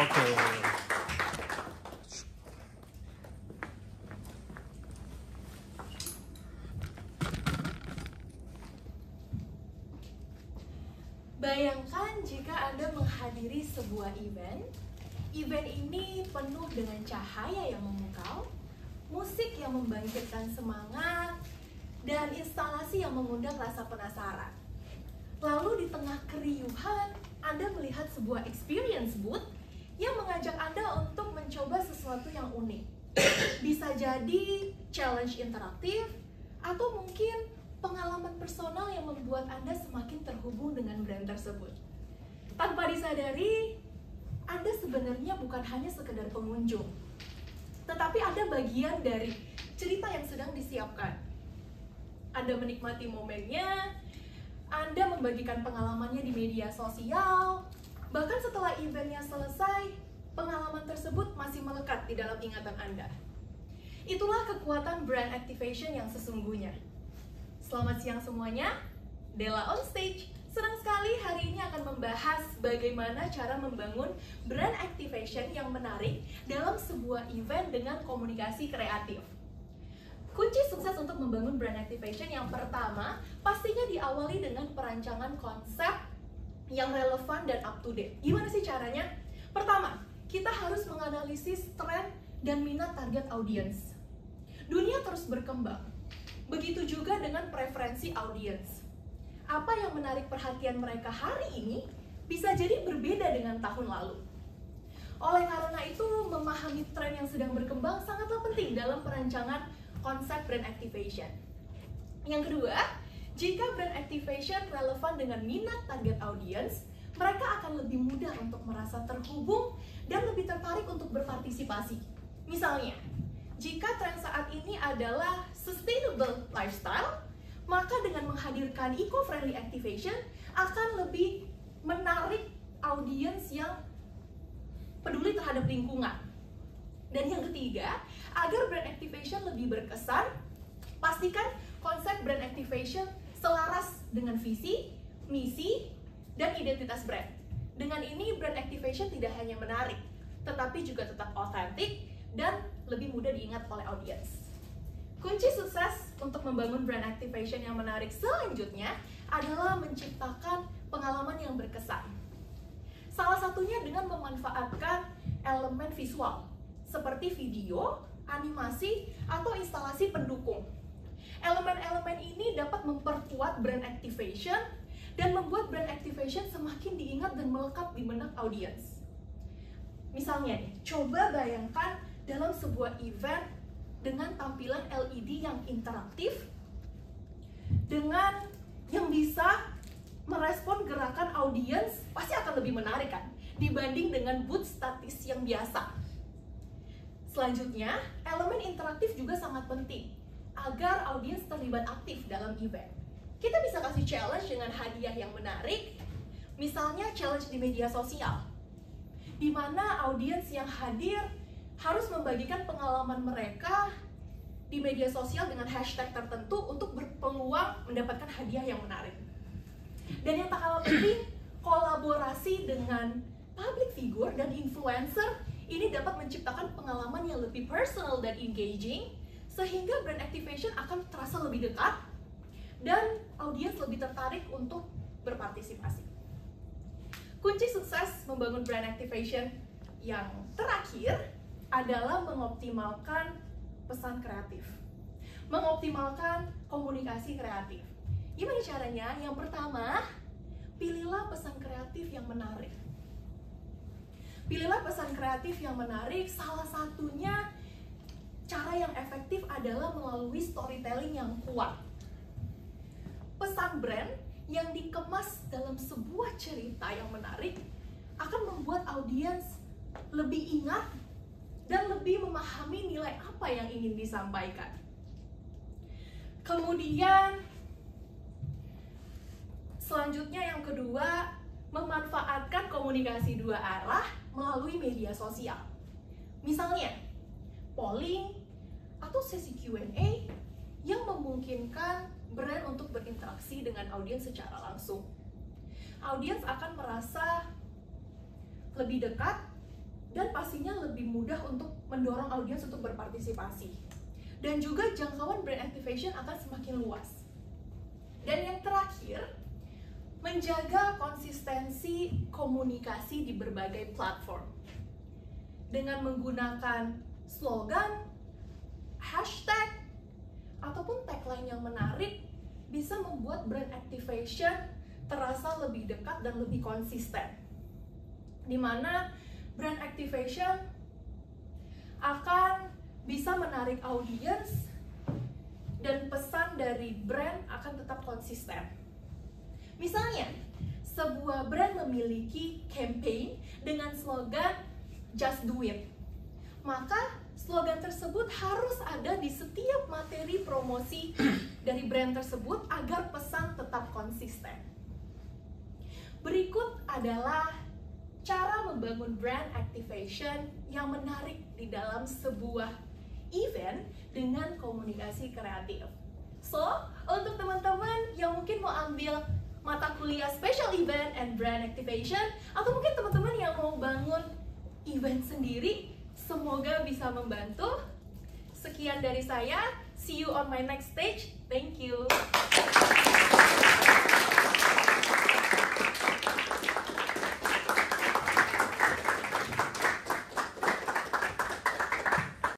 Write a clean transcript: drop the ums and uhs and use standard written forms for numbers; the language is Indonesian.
Oke. Bayangkan jika Anda menghadiri sebuah event. Event ini penuh dengan cahaya yang memukau, musik yang membangkitkan semangat, dan instalasi yang mengundang rasa penasaran. Lalu di tengah keriuhan, Anda melihat sebuah experience booth yang mengajak Anda untuk mencoba sesuatu yang unik. Bisa jadi challenge interaktif, atau mungkin pengalaman personal yang membuat Anda semakin terhubung dengan brand tersebut. Tanpa disadari, Anda sebenarnya bukan hanya sekedar pengunjung, tetapi Anda bagian dari cerita yang sedang disiapkan. Anda menikmati momennya, Anda membagikan pengalamannya di media sosial, bahkan setelah eventnya selesai, pengalaman tersebut masih melekat di dalam ingatan Anda. Itulah kekuatan brand activation yang sesungguhnya. Selamat siang semuanya, Della on Stage. Senang sekali hari ini akan membahas bagaimana cara membangun brand activation yang menarik dalam sebuah event dengan komunikasi kreatif. Kunci sukses untuk membangun brand activation yang pertama, pastinya diawali dengan perancangan konsep yang relevan dan up to date. Gimana sih caranya? Pertama, kita harus menganalisis tren dan minat target audiens. Dunia terus berkembang. Begitu juga dengan preferensi audiens. Apa yang menarik perhatian mereka hari ini bisa jadi berbeda dengan tahun lalu. Oleh karena itu, memahami tren yang sedang berkembang sangatlah penting dalam perancangan konsep brand activation. Yang kedua, jika brand activation relevan dengan minat target audiens, mereka akan lebih mudah untuk merasa terhubung dan lebih tertarik untuk berpartisipasi. Misalnya, jika tren saat ini adalah sustainable lifestyle, maka dengan menghadirkan eco-friendly activation akan lebih menarik audiens yang peduli terhadap lingkungan. Dan yang ketiga, agar brand activation lebih berkesan, pastikan konsep brand activation selaras dengan visi, misi, dan identitas brand. Dengan ini, brand activation tidak hanya menarik, tetapi juga tetap otentik dan lebih mudah diingat oleh audiens. Kunci sukses untuk membangun brand activation yang menarik selanjutnya adalah menciptakan pengalaman yang berkesan. Salah satunya dengan memanfaatkan elemen visual, seperti video, animasi, atau instalasi pendukung. Elemen-elemen ini dapat memperkuat brand activation dan membuat brand activation semakin diingat dan melekat di benak audiens. Misalnya nih, coba bayangkan dalam sebuah event dengan tampilan LED yang interaktif, dengan yang bisa merespon gerakan audiens, pasti akan lebih menarik kan, dibanding dengan booth statis yang biasa. Selanjutnya, elemen interaktif juga sangat penting agar audiens terlibat aktif dalam event. Kita bisa kasih challenge dengan hadiah yang menarik, misalnya challenge di media sosial, di mana audiens yang hadir harus membagikan pengalaman mereka di media sosial dengan hashtag tertentu untuk berpeluang mendapatkan hadiah yang menarik. Dan yang tak kalah penting, kolaborasi dengan public figure dan influencer ini dapat menciptakan pengalaman yang lebih personal dan engaging, sehingga brand activation akan terasa lebih dekat dan audiens lebih tertarik untuk berpartisipasi. Kunci sukses membangun brand activation yang terakhir adalah mengoptimalkan pesan kreatif, mengoptimalkan komunikasi kreatif. Gimana caranya? Yang pertama, pilihlah pesan kreatif yang menarik. Pilihlah pesan kreatif yang menarik, salah satunya cara yang efektif adalah melalui storytelling yang kuat. Pesan brand yang dikemas dalam sebuah cerita yang menarik akan membuat audiens lebih ingat dan lebih memahami nilai apa yang ingin disampaikan. Kemudian, selanjutnya yang kedua, memanfaatkan komunikasi dua arah melalui media sosial. Misalnya, polling atau sesi Q&A yang memungkinkan brand untuk berinteraksi dengan audiens secara langsung. Audiens akan merasa lebih dekat dan pastinya lebih mudah untuk mendorong audiens untuk berpartisipasi. Dan juga jangkauan brand activation akan semakin luas. Dan yang terakhir, menjaga konsistensi komunikasi di berbagai platform. Dengan menggunakan slogan, hashtag, ataupun tagline yang menarik, bisa membuat brand activation terasa lebih dekat dan lebih konsisten. Di mana brand activation akan bisa menarik audiens dan pesan dari brand akan tetap konsisten. Misalnya, sebuah brand memiliki campaign dengan slogan Just Do It. Maka slogan tersebut harus ada di setiap materi promosi dari brand tersebut agar pesan tetap konsisten. Berikut adalah cara membangun brand activation yang menarik di dalam sebuah event dengan komunikasi kreatif. So, untuk teman-teman yang mungkin mau ambil mata kuliah special event and brand activation, atau mungkin teman-teman yang mau bangun event sendiri, semoga bisa membantu. Sekian dari saya. See you on my next stage. Thank you.